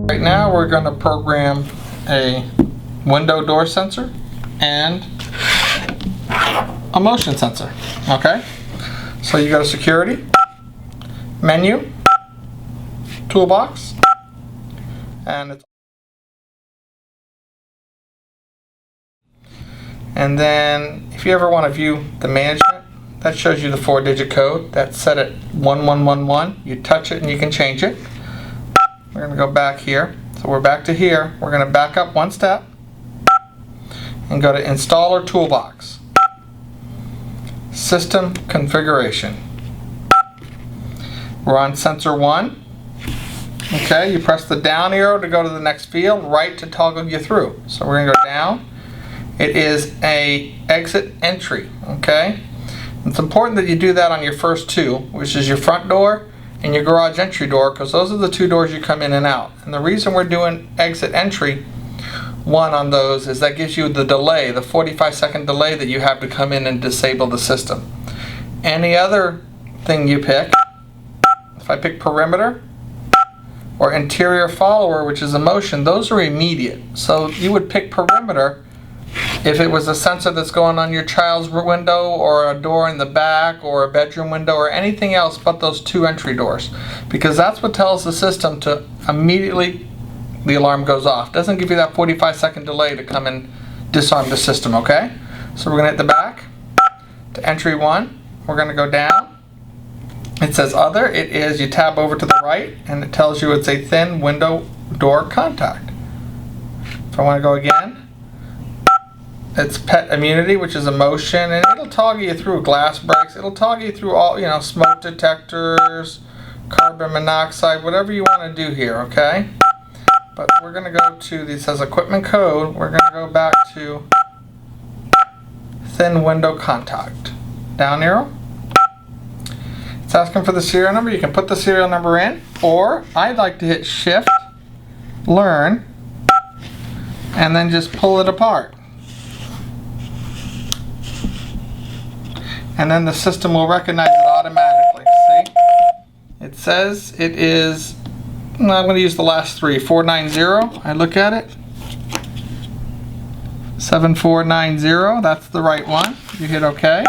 Right now we're going to program a window door sensor and a motion sensor. Okay? So you go to security, menu, toolbox, and then if you ever want to view the management, that shows you the 4-digit code that's set at 1111. You touch it and you can change it. We're going to go back here. So we're back to here. We're going to back up one step and go to Installer Toolbox. System Configuration. We're on Sensor 1. Okay, you press the down arrow to go to the next field, right to toggle you through. So we're going to go down. It is a exit entry. Okay? It's important that you do that on your first two, which is your front door and your garage entry door, because those are the two doors you come in and out. And the reason we're doing exit entry 1 on those is that gives you the delay, the 45-second delay that you have to come in and disable the system. Any other thing you pick, if I pick perimeter or interior follower, which is a motion, those are immediate. So you would pick perimeter if it was a sensor that's going on your child's window or a door in the back or a bedroom window or anything else but those 2 entry doors, because that's what tells the system to immediately the alarm goes off. Doesn't give you that 45-second delay to come and disarm the system. Okay, so we're going to hit the back to entry 1. We're going to go down. It says other. It is, you tab over to the right and it tells you it's a thin window door contact. If I want to go again, it's pet immunity, which is a motion, and it'll toggle you through glass breaks. It'll toggle you through all, smoke detectors, carbon monoxide, whatever you want to do here, okay? But we're going to go to, this says equipment code, we're going to go back to thin window contact. Down arrow. It's asking for the serial number. You can put the serial number in, or I'd like to hit Shift, Learn, and then just pull it apart. And then the system will recognize it automatically. See? It says it is, I'm going to use the last 3, 490. I look at it. 7490, that's the right one. You hit OK.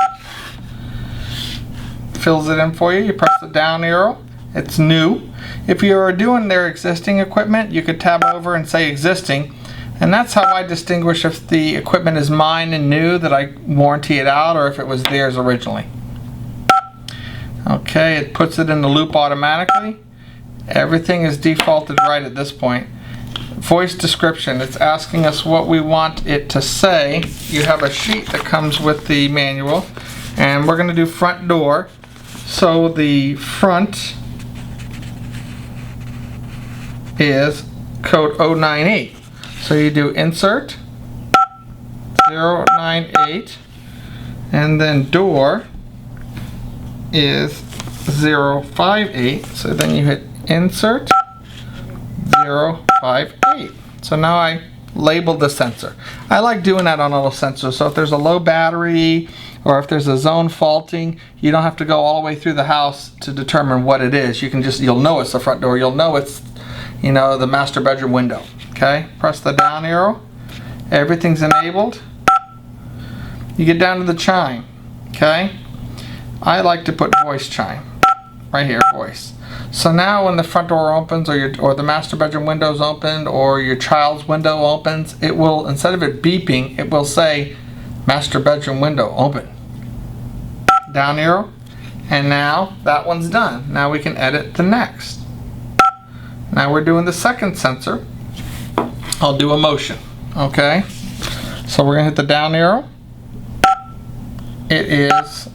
Fills it in for you. You press the down arrow. It's new. If you are doing their existing equipment, you could tab over and say existing. And that's how I distinguish if the equipment is mine and new, that I warranty it out, or if it was theirs originally. Okay, it puts it in the loop automatically. Everything is defaulted right at this point. Voice description, it's asking us what we want it to say. You have a sheet that comes with the manual, and we're going to do front door. So the front is code 098. So you do insert 098, and then door is 058. So then you hit insert 058. So now I labeled the sensor. I like doing that on all the sensors. So if there's a low battery or if there's a zone faulting, you don't have to go all the way through the house to determine what it is. You can just, you'll know it's the front door. You'll know it's, the master bedroom window. Okay, press the down arrow. Everything's enabled. You get down to the chime. Okay, I like to put voice chime right here, voice. So now when the front door opens, or the master bedroom window is opened, or your child's window opens, it will, instead of it beeping, it will say master bedroom window open. Down arrow, and now that one's done. Now we can edit the next. Now we're doing the second sensor. I'll do a motion. Okay, so we're gonna hit the down arrow. It is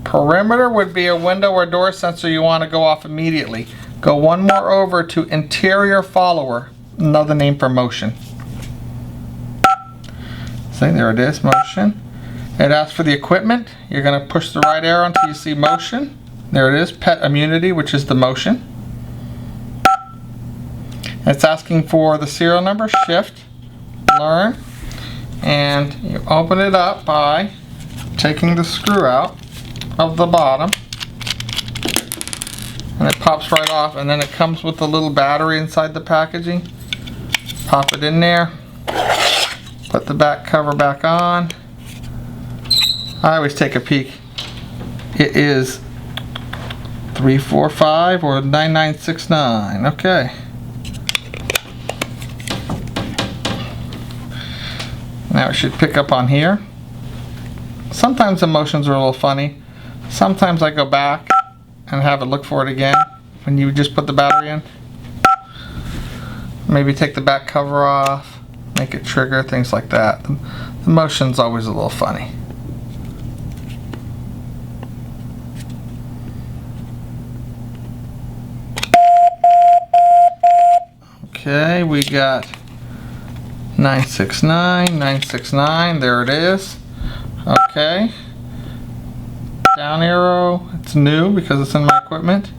perimeter, would be a window or door sensor you want to go off immediately. Go one more over to interior follower, another name for motion. See, there it is, motion. It asks for the equipment. You're going to push the right arrow until you see motion. There it is, pet immunity, which is the motion. It's asking for the serial number, Shift, Learn, and you open it up by taking the screw out of the bottom and it pops right off, and then it comes with a little battery inside the packaging. Pop it in there, put the back cover back on. I always take a peek. It is 345 or 9969. Okay. Now it should pick up on here. Sometimes the motions are a little funny. Sometimes I go back and have it look for it again when you just put the battery in. Maybe take the back cover off, make it trigger, things like that. The motion's always a little funny. Okay, we got 969, 969, there it is. Okay. Down arrow, it's new because it's in my equipment.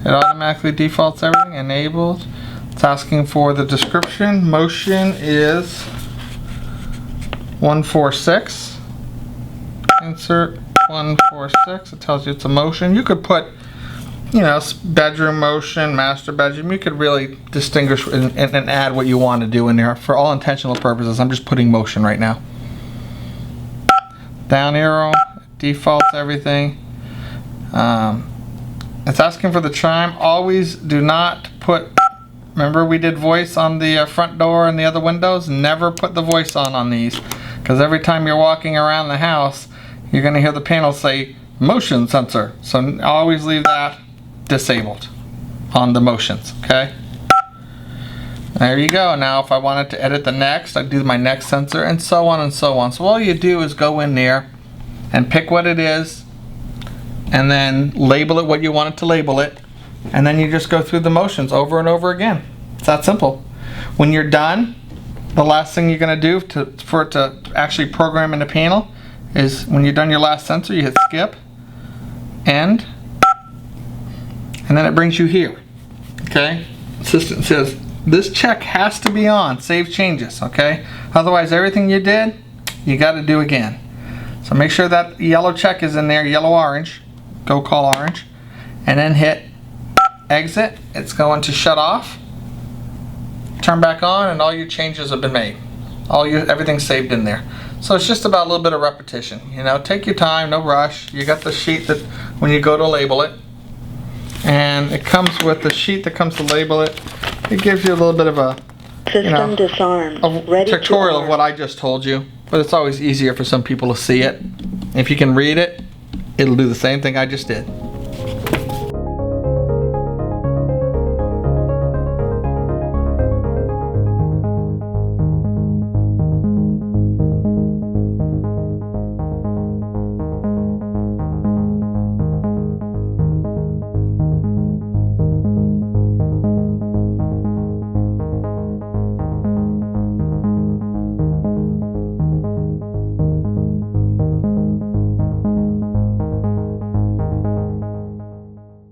It automatically defaults everything, enabled. It's asking for the description. Motion is 146. Insert 146, it tells you it's a motion. You could put, you know, bedroom motion, master bedroom. You could really distinguish and add what you want to do in there. For all intentional purposes, I'm just putting motion right now. Down arrow, defaults everything. It's asking for the chime. Always do not put, remember we did voice on the front door and the other windows? Never put the voice on these, because every time you're walking around the house, you're going to hear the panel say motion sensor. So always leave that disabled on the motions, okay? There you go. Now if I wanted to edit the next, I'd do my next sensor, and so on and so on. So all you do is go in there and pick what it is, and then label it what you want it to label it, and then you just go through the motions over and over again. It's that simple. When you're done, the last thing you're going to do for it to actually program in the panel is, when you're done your last sensor, you hit skip, end, and then it brings you here. Okay? Assistant says this check has to be on, save changes, okay? Otherwise everything you did, you got to do again. So make sure that yellow check is in there, yellow orange, go call orange, and then hit exit. It's going to shut off, turn back on, and all your changes have been made. Everything's saved in there. So it's just about a little bit of repetition. You know, take your time, no rush. You got the sheet that when you go to label it, and it comes with the sheet that comes to label it. It gives you a little bit of a System disarmed. a tutorial of what I just told you, but it's always easier for some people to see it. If you can read it, it'll do the same thing I just did.